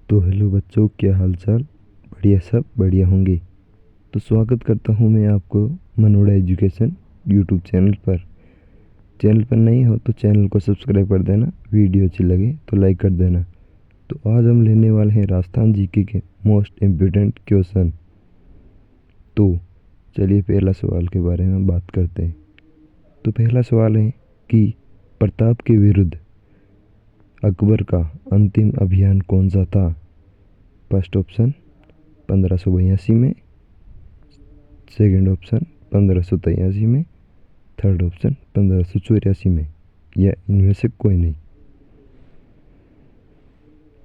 तो हेलो बच्चों, क्या हालचाल। बढ़िया, सब बढ़िया होंगे। तो स्वागत करता हूँ मैं आपको मनोड़ा एजुकेशन यूट्यूब चैनल पर। चैनल पर नहीं हो तो चैनल को सब्सक्राइब कर देना, वीडियो अच्छी लगे तो लाइक कर देना। तो आज हम लेने वाले हैं राजस्थान जीके के मोस्ट इम्पोर्टेंट क्वेश्चन। तो चलिए पहला सवाल के बारे में बात करते हैं। तो पहला सवाल है कि प्रताप के विरुद्ध अकबर का अंतिम अभियान कौन सा था। फर्स्ट ऑप्शन 1582 में, सेकंड ऑप्शन 1583 में, थर्ड ऑप्शन 1584 में, या इनमें से कोई नहीं।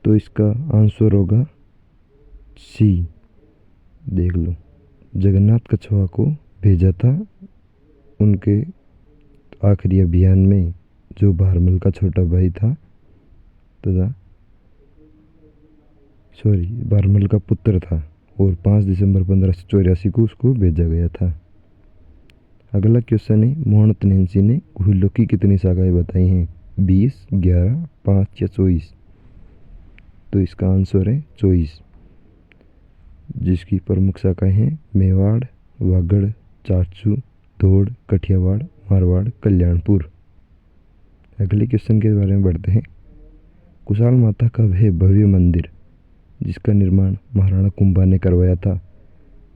तो इसका आंसर होगा सी। देख लो, जगन्नाथ कछुआ को भेजा था उनके आखिरी अभियान में, जो भारमल का छोटा भाई था तथा भारमल का पुत्र था, और 5 दिसंबर 1584 को उसको भेजा गया था। अगला क्वेश्चन है, मोहम्मद नैन्सी ने घुइलों की कितनी शाखाएं बताई हैं। 20, 11, 5 या 24। तो इसका आंसर है 24, जिसकी प्रमुख शाखाएं हैं मेवाड़, वागड़, चाचू, धोड़, कठियावाड़, मारवाड़, कल्याणपुर। अगले क्वेश्चन के बारे में बढ़ते हैं। कुशाल माता का वह भव्य मंदिर जिसका निर्माण महाराणा कुंभा ने करवाया था,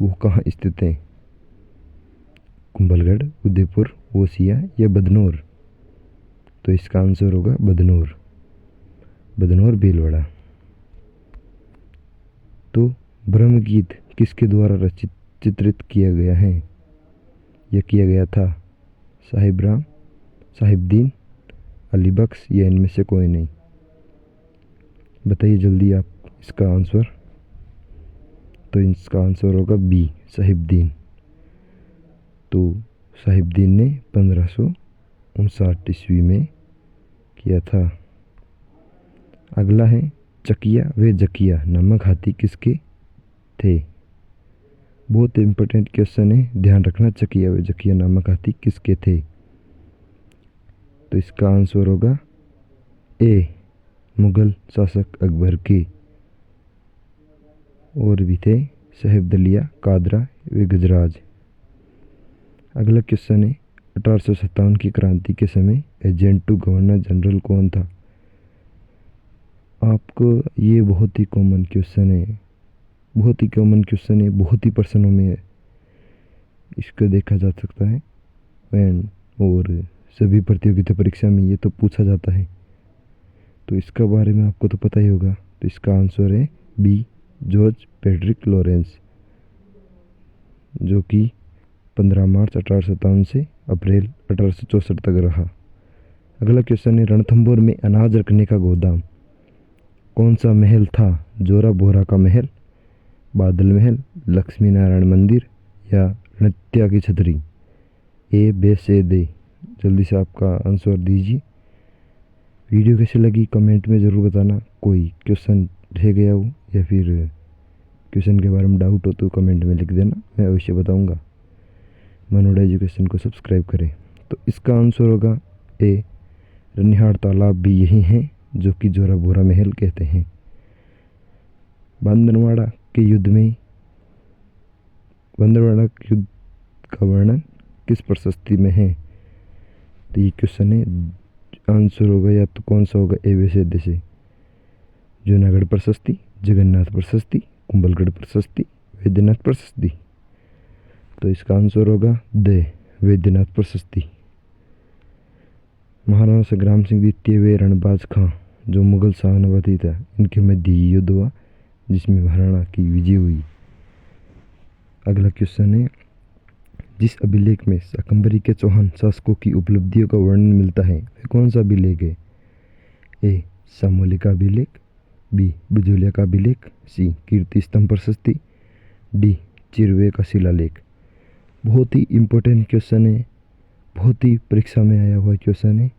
वो कहाँ स्थित है। कुंभलगढ़, उदयपुर, ओसिया या बदनौर। तो इसका आंसर होगा बदनौर, बदनौर भीलवाड़ा। तो ब्रह्मगीत किसके द्वारा रचित चित्रित किया गया है या किया गया था। साहिब राम, साहिबदीन, अली बख्श, या इनमें से कोई नहीं। बताइए जल्दी आप इसका आंसर। तो इसका आंसर होगा बी, साहिबदीन। तो साहिबदीन ने 1559 ईस्वी में किया था। अगला है, चकिया व जकिया नामक हाथी किसके थे। बहुत इंपॉर्टेंट क्वेश्चन है, ध्यान रखना। चकिया व जकिया नामक हाथी किसके थे। तो इसका आंसर होगा ए, मुगल शासक अकबर के। और भी थे साहिबदलिया, कादरा व गजराज। अगला क्वेश्चन है, 1857 की क्रांति के समय एजेंट टू गवर्नर जनरल कौन था। आपको ये बहुत ही कॉमन क्वेश्चन है, बहुत ही कॉमन क्वेश्चन है, बहुत ही प्रश्नों में इसको देखा जा सकता है और सभी प्रतियोगिता परीक्षा में ये तो पूछा जाता है। तो इसका बारे में आपको तो पता ही होगा। तो इसका आंसर है बी, जॉर्ज फ्रेडरिक लॉरेंस, जो कि 15 मार्च 1857 से अप्रैल 1864 तक रहा। अगला क्वेश्चन है, रणथंभौर में अनाज रखने का गोदाम कौन सा महल था। जोरा बोरा का महल, बादल महल, लक्ष्मी नारायण मंदिर, या नृत्या की छतरी। ए, बे, से, दे। जल्दी से आपका आंसर दीजिए। वीडियो कैसी लगी कमेंट में ज़रूर बताना। कोई क्वेश्चन रह गया हो या फिर क्वेश्चन के बारे में डाउट हो तो कमेंट में लिख देना, मैं अवश्य बताऊंगा। मनोड़ा एजुकेशन को सब्सक्राइब करें। तो इसका आंसर होगा ए, रनिहार तालाब भी यही है, जो कि जोरा बोरा महल कहते हैं। बांदरवाड़ा के युद्ध का वर्णन किस प्रशस्ति में है। तो ये क्वेश्चन है, आंसर होगा या तो कौन सा होगा, ए, बी, से। जूनागढ़ प्रशस्ति, जगन्नाथ प्रशस्ति, कुंभलगढ़ प्रशस्ति, वैद्यनाथ प्रशस्ति। तो इसका आंसर होगा द वैद्यनाथ प्रशस्ति। महाराणा संग्राम सिंह द्वितीय व रणबाज खां, जो मुगल सेनापति था, इनके मध्य युद्ध हुआ जिसमें महाराणा की विजय हुई। अगला क्वेश्चन है, जिस अभिलेख में शाकंभरी के चौहान शासकों की उपलब्धियों का वर्णन मिलता है, वह कौन सा अभिलेख है। ए, सामोली का अभिलेख, बी, बुजुलिया का अभिलेख, सी, कीर्ति स्तंभ प्रशस्ति, डी, चिरवे का शिलालेख। बहुत ही इम्पोर्टेंट क्वेश्चन है, बहुत ही परीक्षा में आया हुआ क्वेश्चन है।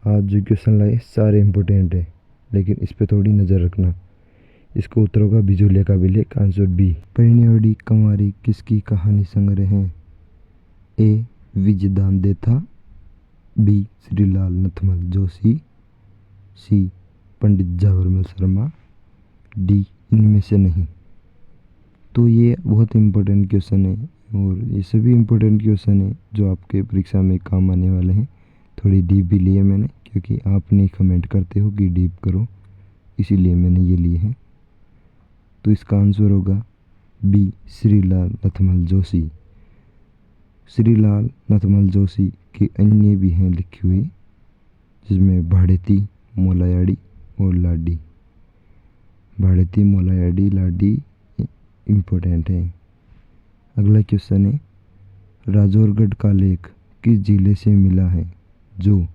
आज जो क्वेश्चन लाए सारे इम्पोर्टेंट है, लेकिन इस पे थोड़ी नज़र रखना। इसको उत्तर होगा बिजुलिया का अभिलेख, आंसर बी। पैणियोड़ी कंवारी किसकी कहानी संग्रह है। ए, विजयदान देथा, बी, श्रीलाल नथमल जोशी, सी, पंडित जावरमल शर्मा, डी इनमें से नहीं। तो ये बहुत इम्पोर्टेंट क्वेश्चन है और ये सभी इम्पोर्टेंट क्वेश्चन है जो आपके परीक्षा में काम आने वाले हैं। थोड़ी डीप भी लिए मैंने क्योंकि आप नहीं कमेंट करते हो कि डीप करो, इसीलिए मैंने ये लिए हैं। तो इसका आंसर होगा बी, श्रीलाल नथमल जोशी। श्रीलाल नथमल जोशी के अन्य भी हैं लिखी हुई, जिसमें भाड़ेती, मोलायाडी और लाडी। भाड़ेती, मोलायाडी, लाडी इम्पोर्टेंट है। अगला क्वेश्चन है, राजौरगढ़ का लेख किस जिले से मिला है जो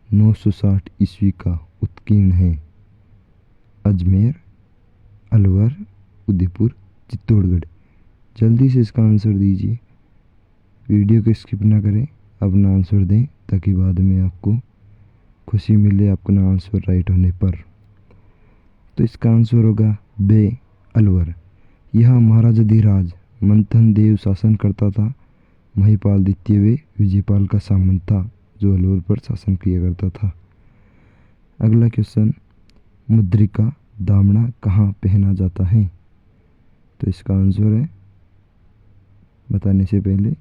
960 ईस्वी का उत्कीर्ण है? अजमेर, अलवर, उदयपुर, चित्तौड़गढ़। जल्दी से इसका आंसर दीजिए, वीडियो को स्किप ना करें, अपना आंसर दें ताकि बाद में आपको खुशी मिले अपना आंसर राइट होने पर। तो इसका आंसर होगा बे, अलवर। यह महाराजा धीराज मंथन देव शासन करता था। महिपाल द्वितीय वे विजयपाल का सामंत था जो अलवर पर शासन किया करता था। अगला क्वेश्चन, मुद्रिका दामना कहाँ पहना जाता है? तो इसका आंसर है, बताने से पहले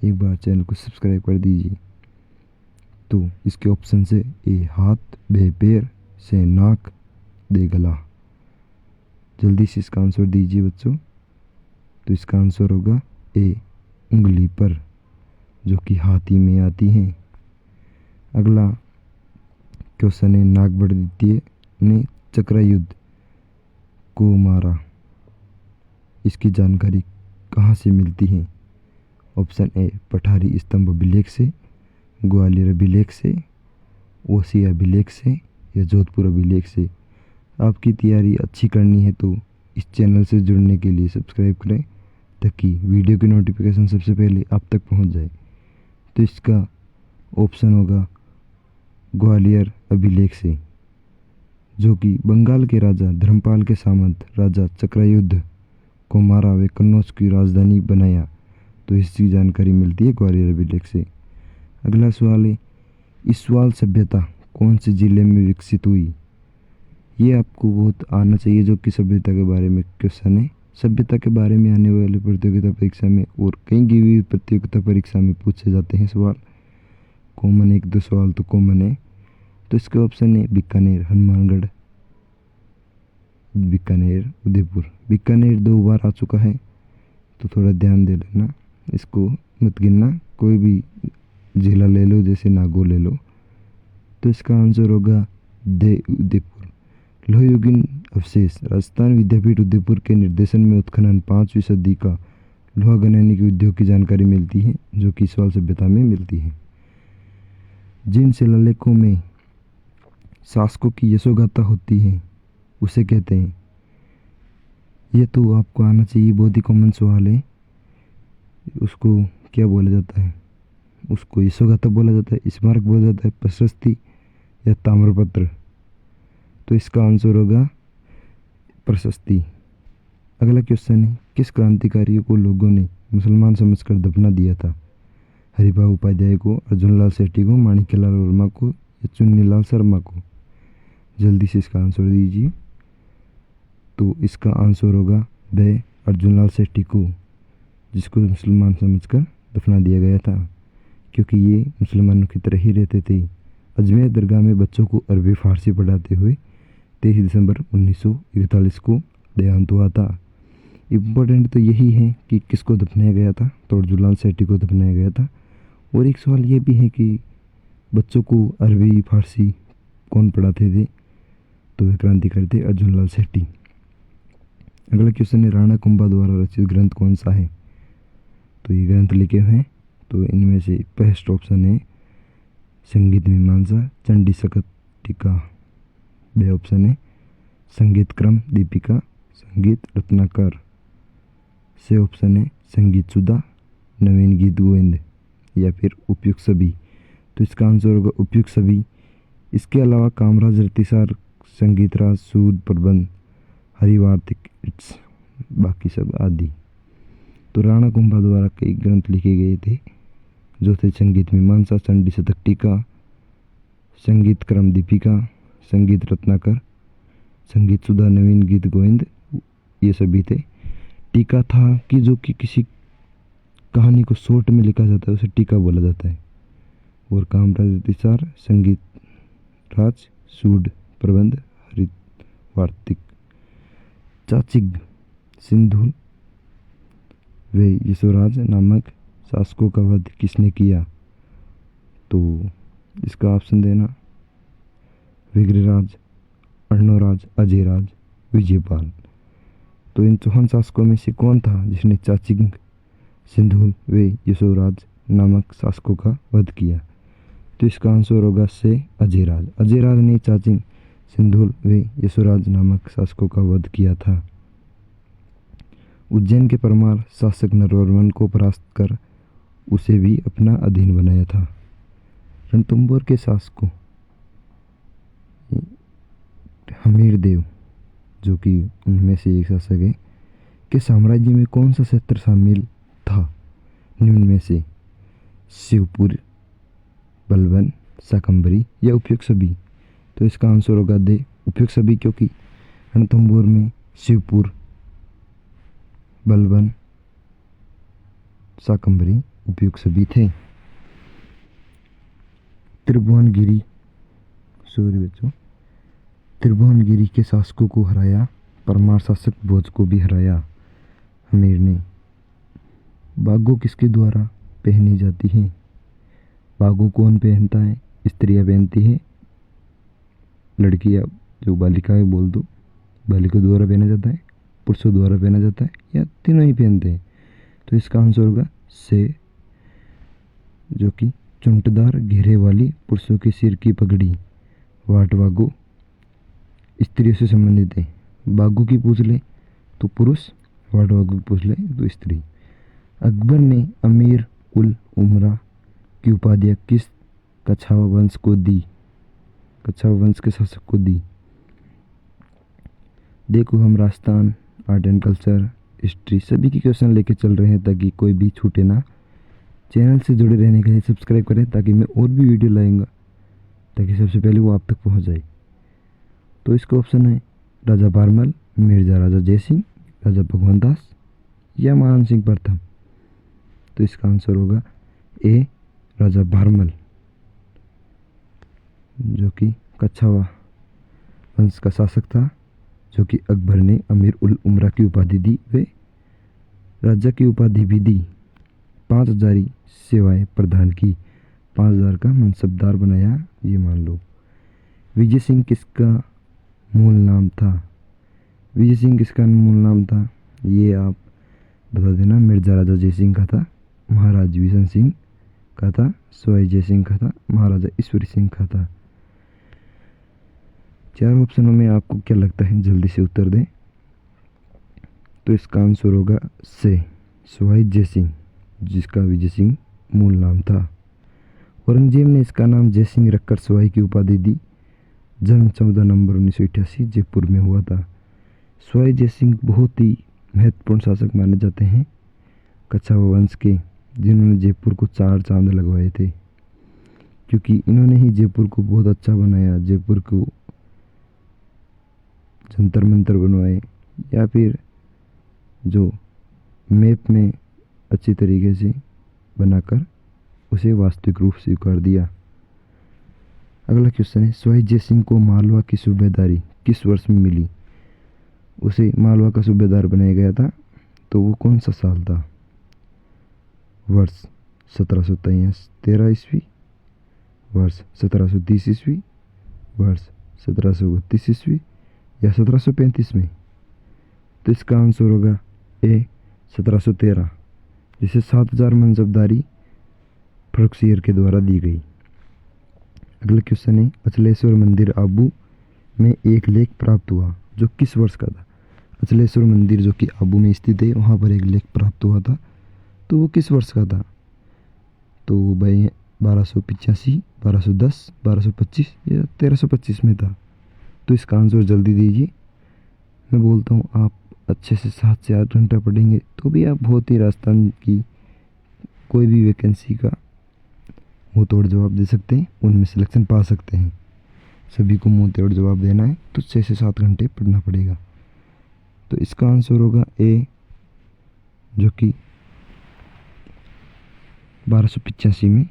एक बार चैनल को सब्सक्राइब कर दीजिए। तो इसके ऑप्शन से ए हाथ, बे पैर, से नाक, दे गला। जल्दी से इसका आंसर दीजिए बच्चों। तो इसका आंसर होगा ए, उंगली पर, जो कि हाथी में आती हैं। अगला क्वेश्चन है, नागभट्ट द्वितीय ने चक्रयुद्ध को मारा, इसकी जानकारी कहाँ से मिलती है? ऑप्शन ए, पठारी स्तंभ अभिलेख से, ग्वालियर अभिलेख से, ओसी अभिलेख से या जोधपुर अभिलेख से। आपकी तैयारी अच्छी करनी है तो इस चैनल से जुड़ने के लिए सब्सक्राइब करें ताकि वीडियो की नोटिफिकेशन सबसे पहले आप तक पहुंच जाए। तो इसका ऑप्शन होगा ग्वालियर अभिलेख से, जो कि बंगाल के राजा धर्मपाल के सामंत राजा चक्रयुद्ध को मारा वे कन्नौज की राजधानी बनाया। तो इसकी जानकारी मिलती है ग्वालियर अभिलेख से। अगला सवाल है, ईस्वाल सभ्यता कौन से जिले में विकसित हुई? ये आपको बहुत आना चाहिए, जो कि सभ्यता के बारे में क्वेश्चन है। सभ्यता के बारे में आने वाले प्रतियोगिता परीक्षा में और कई भी प्रतियोगिता परीक्षा में पूछे जाते हैं सवाल। कॉमन एक दो सवाल तो कॉमन है। तो इसके ऑप्शन है बीकानेर, हनुमानगढ़, बीकानेर, उदयपुर। बीकानेर 2 बार आ चुका है तो थोड़ा ध्यान दे लेना, इसको मत गिनना। कोई भी जिला ले लो, जैसे नागौर ले लो। तो इसका आंसर होगा दे, उदयपुर। लोहयुगीन अवशेष राजस्थान विद्यापीठ उदयपुर के निर्देशन में उत्खनन 5वीं सदी का लोहा गनने के उद्योग की जानकारी मिलती है, जो कि ईस्वाल सभ्यता में मिलती है। जिन शिलालेखों में शासकों की यशोगाथा होती है उसे कहते हैं? ये तो आपको आना चाहिए, बहुत ही कॉमन सवाल है। उसको क्या बोला जाता है? उसको यशोगाथा बोला जाता है, स्मारक बोला जाता है, प्रशस्ति या ताम्रपत्र? तो इसका आंसर होगा प्रशस्ति। अगला क्वेश्चन है, किस क्रांतिकारियों को लोगों ने मुसलमान समझकर दफना दिया था? हरिभाऊ उपाध्याय को, अर्जुनलाल सेठी को, माणिक्यलाल वर्मा को या चुन्नीलाल शर्मा को? जल्दी से इसका आंसर दीजिए। तो इसका आंसर होगा ब, अर्जुनलाल सेठी को, जिसको मुसलमान समझकर दफना दिया गया था, क्योंकि ये मुसलमानों की तरह ही रहते थे। अजमेर दरगाह में बच्चों को अरबी फारसी पढ़ाते हुए 23 दिसंबर 1941 को देहांत हुआ था। इम्पोर्टेंट तो यही है कि किसको दफनाया गया था, तो अर्जुनलाल सेठी को दफनाया गया था। और एक सवाल ये भी है कि बच्चों को अरबी फारसी कौन पढ़ाते थे? तो वे क्रांतिकारी थे अर्जुनलाल सेठी। अगला क्वेश्चन है, राणा कुंभा द्वारा रचित ग्रंथ कौन सा है? तो ये ग्रंथ लिखे हुए हैं, तो इनमें से फर्स्ट ऑप्शन है संगीत मीमांसा, चंडी सकत टीका। बे ऑप्शन है संगीत क्रम दीपिका, संगीत रत्नाकर। से ऑप्शन है संगीत सुधा, नवीन गीत गोविंद या फिर उपयुक्त सभी। तो इसका आंसर होगा उपयुक्त सभी। इसके अलावा कामराज रतिसार, संगीत राज, सूद प्रबंध, हरिवार्तिक इट्स, बाकी सब आदि। तो राणा कुंभा द्वारा कई ग्रंथ लिखे गए थे, जो थे संगीत मीमांसा, चंडी शतक टीका, संगीत क्रम दीपिका, संगीत रत्नाकर, संगीत सुधा, नवीन गीत गोविंद, ये सभी थे। टीका था कि जो कि किसी कहानी को शॉर्ट में लिखा जाता है उसे टीका बोला जाता है। और कामराज अतिसार, संगीत राज, सूड, प्रबंध, हरित वार्तिक। चाचिग, सिंधु वे यशोराज नामक शासकों का वध किसने किया? तो इसका ऑप्शन देना विग्रहराज, अर्णोराज, अजयराज, विजयपाल। तो इन चौहान शासकों में से कौन था जिसने चाचिंग, सिंधुल व यशोराज नामक शासकों का वध किया? तो इसका आंसर होगा से अजयराज। अजयराज ने चाचिंग, सिंधुल व यशोराज नामक शासकों का वध किया था। उज्जैन के परमार शासक नरवर्मन को परास्त कर उसे भी अपना अधीन बनाया था। रणथंभौर के शासकों हमीरदेव, जो कि उनमें से एक शासक है, के साम्राज्य में कौन सा क्षेत्र शामिल था निम्न में से? शिवपुर, बलवन, शाकंभरी या उपयुक्त सभी? तो इसका आंसर होगा दे उपयुक्त सभी, क्योंकि रणथंभौर में शिवपुर, बलवन, शाकंभरी उपयुक्त सभी थे। त्रिभुवनगिरी, सॉरी बच्चों, त्रिभुवनगिरी के शासकों को हराया, परमार शासक भोज को भी हराया हमीर ने। बागो किसके द्वारा पहनी जाती है? बागो कौन पहनता है? स्त्रियां पहनती है, लड़कियां जो बालिकाएं बोल दो, बालिका द्वारा पहना जाता है, पुरुषों द्वारा पहना जाता है, या तीनों ही पहनते हैं? तो इसका आंसर होगा से, जो कि चुंटदार घेरे वाली पुरुषों के सिर की पगड़ी वाट बागो स्त्रियों से संबंधित है। बागो की पूछ ले तो पुरुष, वाट बागो की पूछ ले तो स्त्री। अकबर ने अमीर उल उमरा की उपाधि किस कछावा वंश को दी? कछावा वंश के शासक को दी? देखो, हम Rajasthan, art and culture, history सभी की क्वेश्चन लेके चल रहे हैं ताकि कोई भी छूटे ना। चैनल से जुड़े रहने के लिए सब्सक्राइब करें ताकि मैं और भी वीडियो लाऊंगा ताकि सबसे पहले वो आप तक पहुंच जाए। तो इसका ऑप्शन है राजा भारमल, मिर्जा राजा जयसिंह, राजा भगवंत दास या महान सिंह प्रथम। तो इसका आंसर होगा ए, राजा भारमल, जो कि कछावा वंश का शासक था, जो कि अकबर ने अमीर उल उमरा की उपाधि दी व राजा की उपाधि भी दी। 5000 सेवाएं प्रदान की, 5000 का मनसबदार बनाया, ये मान लो। विजय सिंह किसका मूल नाम था? विजय सिंह किसका मूल नाम था? ये आप बता देना। मिर्जा राजा जयसिंह का था, महाराज विशन सिंह का था, सवाई जय सिंह का था, महाराजा ईश्वरी सिंह का था। 4 ऑप्शनों में आपको क्या लगता है? जल्दी से उत्तर दें। तो इसका आंसर होगा से, सवाई जय सिंह, जिसका विजय सिंह मूल नाम था। औरंगजेब ने इसका नाम जय सिंह रखकर सवाई की उपाधि दी। जन्म 14 नवंबर 1988 जयपुर में हुआ था। सवाई जय सिंह बहुत ही महत्वपूर्ण शासक माने जाते हैं कछावा वंश के, जिन्होंने जयपुर को 4 चांद लगवाए थे, क्योंकि इन्होंने ही जयपुर को बहुत अच्छा बनाया। जयपुर को जंतर मंतर बनवाए, या फिर जो मैप में अच्छी तरीके से बनाकर उसे वास्तविक रूप स्वीकार दिया। अगला क्वेश्चन है, सवाई जय सिंह को मालवा की सूबेदारी किस वर्ष में मिली? उसे मालवा का सूबेदार बनाया गया था, तो वो कौन सा साल था? वर्ष 1713 ईस्वी, वर्ष 1730 ईस्वी, वर्ष 1732 ईस्वी या 1735 में? तो इसका आंसर होगा ए, 1713, जिसे 7000 मनसबदारी फर्रुखसिंह के द्वारा दी गई। अगला क्वेश्चन है, अचलेश्वर मंदिर आबू में एक लेख प्राप्त हुआ, जो किस वर्ष का था? अचलेश्वर मंदिर जो कि आबू में स्थित है, वहाँ पर एक लेख प्राप्त हुआ था, तो वो किस वर्ष का था? तो भाई 1285, 1210, 1225 या 1325 में था। तो इसका आंसर जल्दी दीजिए। मैं बोलता हूँ आप अच्छे से 7 से 8 घंटा पढ़ेंगे तो भी आप बहुत ही राजस्थान की कोई भी वैकेंसी का मुँह तोड़ जवाब दे सकते हैं, उनमें सिलेक्शन पा सकते हैं। सभी को मुंह तोड़ जवाब देना है तो 6 से 7 घंटे पढ़ना पड़ेगा। तो इसका आंसर होगा ए, जो कि 1285 में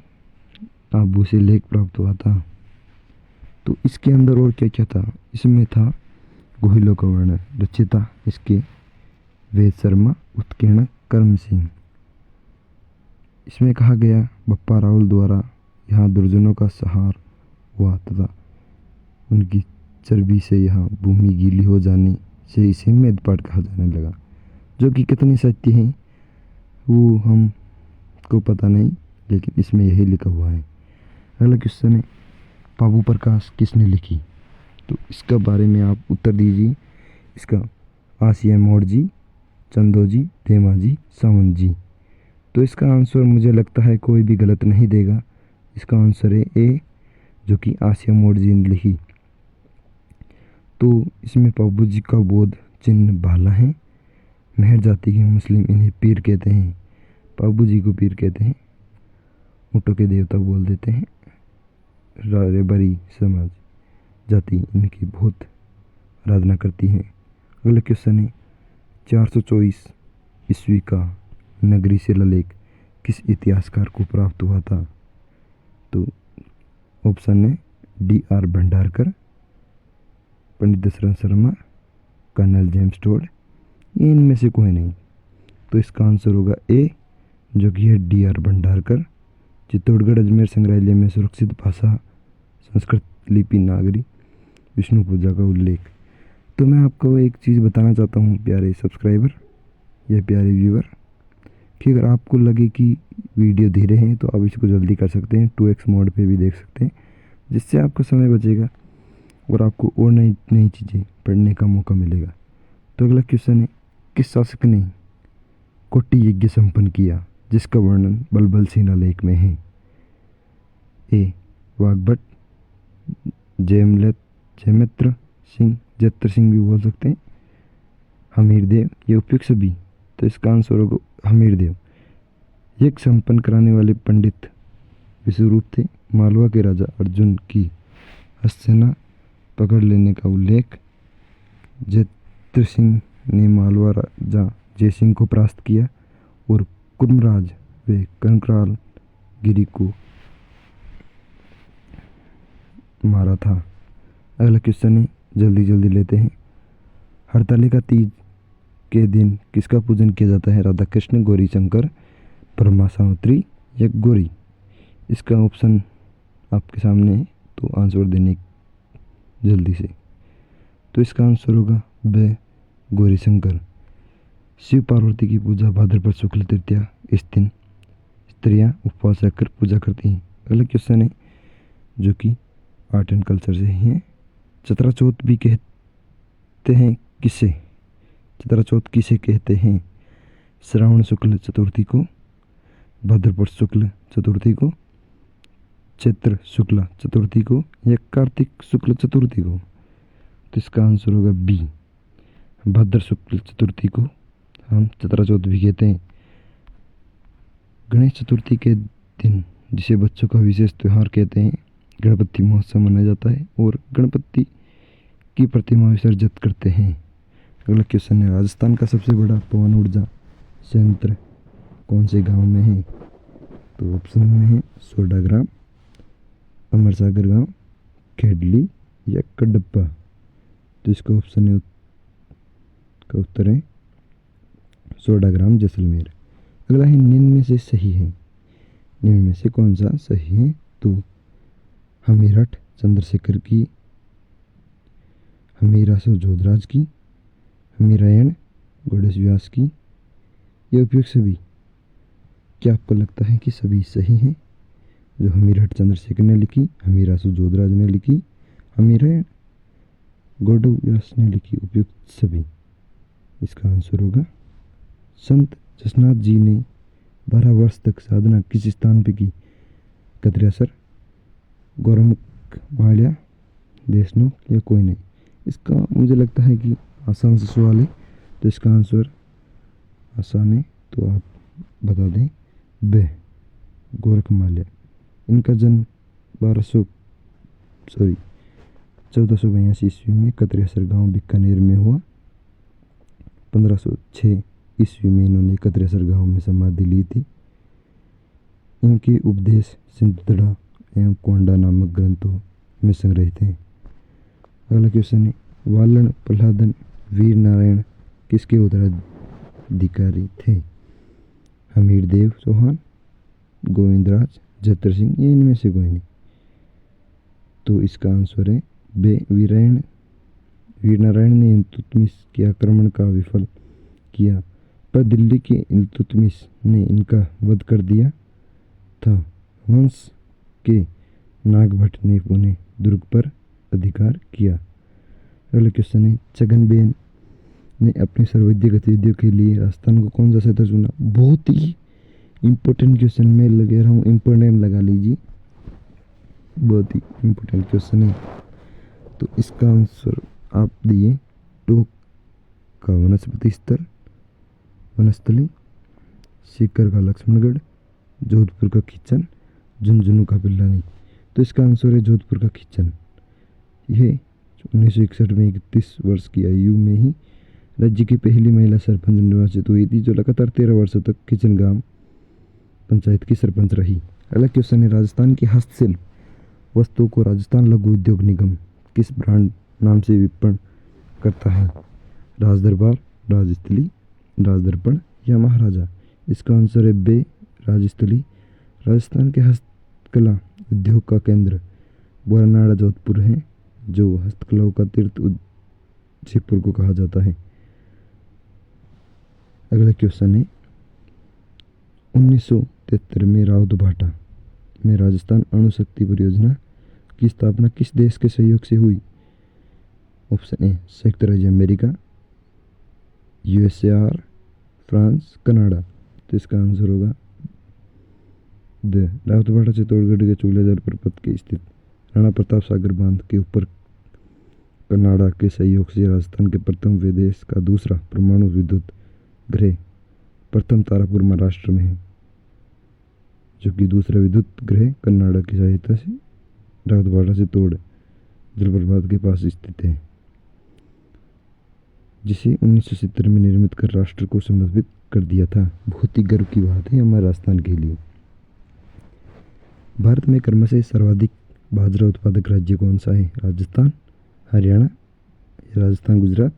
आबू से लेख प्राप्त हुआ था। तो इसके अंदर और क्या क्या था, इसमें था गोहिलों का वर्णन, रचिता इसके वेद शर्मा उत्कीर्ण कर्म सिंह। इसमें कहा गया बप्पा राहुल द्वारा यहाँ दुर्जनों का संहार हुआ तथा उनकी चर्बी से यहाँ भूमि गीली हो जाने से इसे मेदपाट कहा जाने लगा। जो कि कितनी सत्य है वो हमको पता नहीं, लेकिन इसमें यही लिखा हुआ है। अगला क्वेश्चन है, पाबू प्रकाश किसने लिखी? तो इसका बारे में आप उत्तर दीजिए। इसका आसिया मोड़ जी, चंदोजी, धेमाजी, सावंत जी। तो इसका आंसर मुझे लगता है कोई भी गलत नहीं देगा। इसका आंसर है ए, जो कि आसिया मोड़ जी ने लिखी। तो इसमें पाबू जी का बोध चिन्ह भाला है। मेहर जाति के मुस्लिम इन्हें पीर कहते हैं। पाबू जी को पीर कहते हैं। ऊँटों के देवता बोल देते हैं। रेबरी समाज जाति इनकी बहुत आराधना करती है। अगला क्वेश्चन है, 424 ईस्वी का नगरी शिलालेख किस इतिहासकार को प्राप्त हुआ था? तो ऑप्शन है D.R. Bhandarkar, Pandit Dashrath Sharma, colonel James Tod, ये इनमें से कोई नहीं। तो इसका आंसर होगा ए, जो कि है D.R. भंडारकर। चित्तौड़गढ़ अजमेर संग्रहालय में सुरक्षित भाषा संस्कृत लिपि नागरी विष्णु पूजा का उल्लेख। तो मैं आपको एक चीज़ बताना चाहता हूँ प्यारे सब्सक्राइबर या प्यारे व्यूअर, कि अगर आपको लगे कि वीडियो धीरे हैं तो आप इसको जल्दी कर सकते हैं, 2x मोड पे भी देख सकते हैं, जिससे आपका समय बचेगा और आपको और नई नई चीज़ें पढ़ने का मौका मिलेगा। तो अगला क्वेश्चन है, किस शासक ने कोटि यज्ञ संपन्न किया जिसका वर्णन बलबल शिलालेख में है? ए, वाग्भट, जयमित्र सिंह, जत्र सिंह भी बोल सकते हैं, हमीरदेव, ये उपयुक्त सभी। तो इसका आंसर होगा हमीरदेव। यज्ञ संपन्न कराने वाले पंडित विश्वरूप थे। मालवा के राजा अर्जुन की हस्तसेना पकड़ लेने का उल्लेख। जत्र सिंह ने मालवा राजा जयसिंह को परास्त किया और कुर्मराज व कंकराल गिरी को मारा था। अगला क्वेश्चन है, जल्दी जल्दी लेते हैं। हरतालिका तीज के दिन किसका पूजन किया जाता है? राधा कृष्ण, गौरी शंकर, ब्रह्मा सावित्री या गौरी? इसका ऑप्शन आपके सामने है, तो आंसर देने जल्दी से। तो इसका आंसर होगा ब, गौरी शंकर। शिव पार्वती की पूजा भाद्रपद शुक्ल तृतीया इस दिन स्त्रियां उपवास रखकर पूजा करती हैं। अगला क्वेश्चन है, जो कि आर्ट एंड कल्चर से ही है। चतरा चौथ भी कहते हैं किसे? चतरा चौथ किसे कहते हैं? श्रावण शुक्ल चतुर्थी को, भाद्रपद शुक्ल चतुर्थी को, चैत्र शुक्ल चतुर्थी को या कार्तिक शुक्ल चतुर्थी को? तो इसका आंसर होगा बी, भाद्र शुक्ल चतुर्थी को हम चतरा चौथ भी कहते हैं। गणेश चतुर्थी के दिन, जिसे बच्चों का विशेष त्यौहार कहते हैं, गणपति महोत्सव मनाया जाता है और गणपति की प्रतिमा विसर्जित करते हैं। अगला क्वेश्चन है, राजस्थान का सबसे बड़ा पवन ऊर्जा संयंत्र कौन से गांव में है? तो ऑप्शन में है सोडाग्राम, अमरसागर गांव, खेडली या कडप्पा? तो इसका ऑप्शन है का उत्तर है सोडाग्राम, जैसलमेर। अगला है, निम्न में से सही है, निम्न में से कौन सा सही है? तो हमीरठ चंद्रशेखर की, हमीरासो जोधराज की, हमीरायण गणेश व्यास की, ये उपयुक्त सभी? क्या आपको लगता है कि सभी सही हैं? जो हमीरठ चंद्रशेखर ने लिखी, हमीरासो जोधराज ने लिखी, हमीरायण गौडव व्यास ने लिखी, उपयुक्त सभी? इसका आंसर होगा संत जसनाथ जी ने 12 वर्ष तक साधना किस स्थान पे की? कतरियासर, गौरमुख माल्या, देशनोक या कोई नहीं? इसका मुझे लगता है कि आसान से सवाल है, तो इसका आंसर आसान है, तो आप बता दें ब, गोरखमाल्या। इनका जन्म 1200 1482 ईस्वी में कतरेसर गांव बीकानेर में हुआ। 1506 ईस्वी में इन्होंने कतरेसर गांव में समाधि ली थी। इनके उपदेश सिंधड़ा एवं कोंडा नामक ग्रंथों में संग्रहित हैं। अगला क्वेश्चन है, वालन प्रहलादन वीर नारायण किसके उत्तराधिकारी थे? हमीरदेव चौहान, गोविंदराज, जतर सिंह, या इनमें से कोई नहीं। तो इसका आंसर है बे, वीर नारायण ने इल्तुतमिश के आक्रमण का विफल किया, पर दिल्ली के इल्तुतमिश ने इनका वध कर दिया था। वंश के नागभट्ट ने पुणे दुर्ग पर अधिकार किया। अगला क्वेश्चन है, छगनबेन ने अपनी सर्वोदय गतिविधियों के लिए राजस्थान को कौन सा क्षेत्र चुना? बहुत ही इम्पोर्टेंट क्वेश्चन में लगे रहा हूँ, इम्पोर्टेंट लगा लीजिए, बहुत ही इम्पोर्टेंट क्वेश्चन है। तो इसका आंसर आप दिए टोक का वनस्पति स्थल, वनस्थली, सीकर का लक्ष्मणगढ़, जोधपुर का किचन, झुंझुनू का पिल्लानी। तो इसका आंसर है जोधपुर का किचन। यह 1961 में 31 वर्ष की आयु में ही राज्य की पहली महिला सरपंच निर्वाचित हुई थी, जो लगातार 13 वर्षों तक किचन गांव पंचायत की सरपंच रही। अगला क्वेश्चन है, राजस्थान की हस्तशिल्प वस्तुओं को राजस्थान लघु उद्योग निगम किस ब्रांड नाम से विपणन करता है? राजदरबार, राजस्थली, राजदर्पण, या महाराजा। इसका आंसर है बे, राजस्थली। राजस्थान के हस्तकला उद्योग का केंद्र बोरानाड़ा जोधपुर है, जो हस्तकलाओं का तीर्थ जयपुर को कहा जाता है। अगला क्वेश्चन है, 1973 में रावतभाटा में राजस्थान अणु शक्ति परियोजना की स्थापना किस देश के सहयोग से हुई? ऑप्शन ए संयुक्त राज्य अमेरिका, यूएसएआर, फ्रांस, कनाडा। तो इसका आंसर होगा द। रावतभाटा चित्तौड़गढ़ के चूले जलप्रपात के स्थित राणा प्रताप सागर बांध के ऊपर कनाडा के सहयोग से राजस्थान के प्रथम व देश का दूसरा परमाणु विद्युत गृह प्रथम तारापुर महाराष्ट्र में है, जो कि दूसरा विद्युत गृह कनाडा की सहायता से रावतभाटा से तोड़ जलप्रपात के पास स्थित है, जिसे 1970 में निर्मित कर राष्ट्र को समर्पित कर दिया था। बहुत ही गर्व की बात है हमारे राजस्थान के लिए। भारत में क्रमशः सर्वाधिक बाजरा उत्पादक राज्य कौन सा है? राजस्थान, हरियाणा, या राजस्थान गुजरात,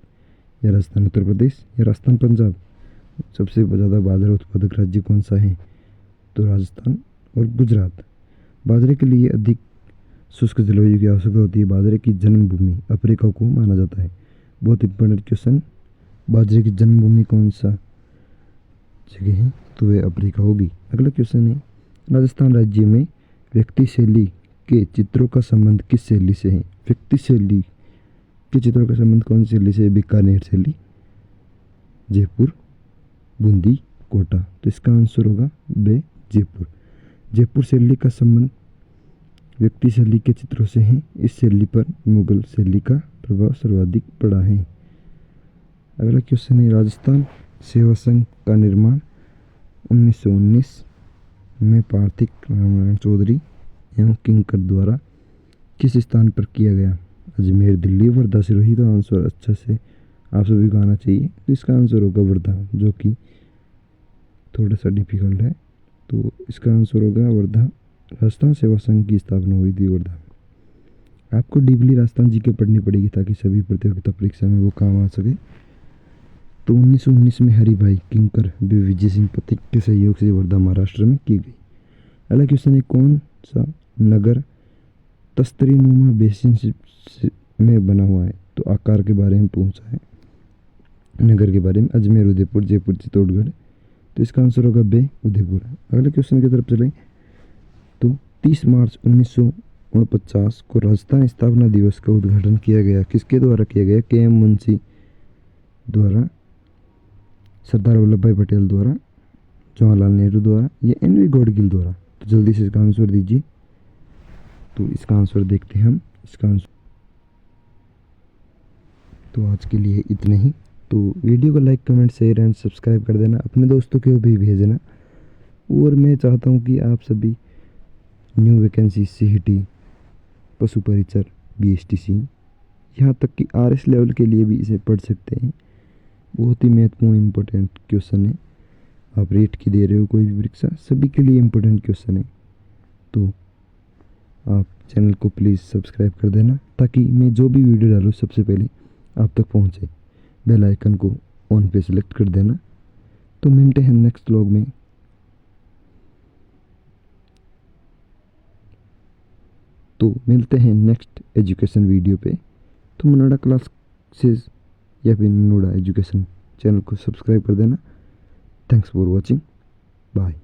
या राजस्थान उत्तर प्रदेश, या राजस्थान पंजाब। सबसे ज़्यादा बाजरा उत्पादक राज्य कौन सा है? तो राजस्थान और गुजरात। बाजरे के लिए अधिक शुष्क जलवायु की आवश्यकता होती है। बाजरे की जन्मभूमि अफ्रीका को माना जाता है। बहुत इंपॉर्टेंट क्वेश्चन, बाजरे की जन्मभूमि कौन सा जगह है? तो वह अफ्रीका होगी। अगला क्वेश्चन है, राजस्थान राज्य में व्यक्ति शैली के चित्रों का संबंध किस शैली से है? व्यक्ति शैली के चित्रों का संबंध कौन सी शैली से है? बीकानेर शैली, जयपुर, बूंदी, कोटा। तो इसका आंसर होगा बे, जयपुर। जयपुर शैली का संबंध व्यक्ति शैली के चित्रों से है। इस शैली पर मुगल शैली का प्रभाव सर्वाधिक पड़ा है। अगला क्वेश्चन है, राजस्थान सेवा संघ का निर्माण 1919 में पार्थिक रामनारायण चौधरी एवं किंकर द्वारा किस स्थान पर किया गया? अजमेर, दिल्ली, वर्धा, सिरोही। तो आंसर अच्छा से आप सभी को आना चाहिए। तो इसका आंसर होगा वर्धा, जो कि थोड़ा सा डिफिकल्ट है। तो इसका आंसर होगा वर्धा। राजस्थान सेवा संघ की स्थापना हुई थी वर्धा। आपको डीपली राजस्थान जी के पढ़नी पड़ेगी ताकि सभी प्रतियोगिता परीक्षा में वो काम आ सके। तो 1919 में हरिभाई किंकर व विजय सिंह पथिक के सहयोग से वर्धा महाराष्ट्र में की गई। अगला क्वेश्चन है, कौन सा नगर तस्तरीनुमा बेसिन में बना हुआ है? तो आकार के बारे में पूछा है, नगर के बारे में। अजमेर, उदयपुर, जयपुर, चित्तौड़गढ़। तो इसका आंसर होगा बे, उदयपुर। अगले क्वेश्चन की तरफ चलें तो 30 मार्च 1949 को राजस्थान स्थापना दिवस का उद्घाटन किया गया। किसके द्वारा किया गया? के.एम. मुंशी द्वारा, सरदार वल्लभ भाई पटेल द्वारा, जवाहरलाल नेहरू द्वारा, या एन.वी. गॉडगिल द्वारा। तो जल्दी से इसका आंसर दीजिए। तो इसका आंसर देखते हैं हम। इसका आंसर तो आज के लिए इतना ही। तो वीडियो को like, comment, share and subscribe कर देना, अपने दोस्तों को भी भेजना। और मैं चाहता हूँ कि आप सभी न्यू वैकेंसी CET, पशु परिचर, BSTC, यहाँ तक कि RS लेवल के लिए भी इसे पढ़ सकते हैं। बहुत ही महत्वपूर्ण इम्पोर्टेंट क्वेश्चन है। आप रेट की दे रहे हो कोई भी परीक्षा, सभी के लिए इम्पोर्टेंट क्वेश्चन है। तो आप चैनल को प्लीज़ सब्सक्राइब कर देना ताकि मैं जो भी वीडियो डालूँ सबसे पहले आप तक पहुँचे। बेल आइकन को ऑन पे सेलेक्ट कर देना। तो मिलते हैं नेक्स्ट व्लॉग में। तो मिलते हैं नेक्स्ट एजुकेशन वीडियो पे। तो मनोड़ा क्लासेस या फिर मनोड़ा एजुकेशन चैनल को सब्सक्राइब कर देना। Thanks for watching. बाय।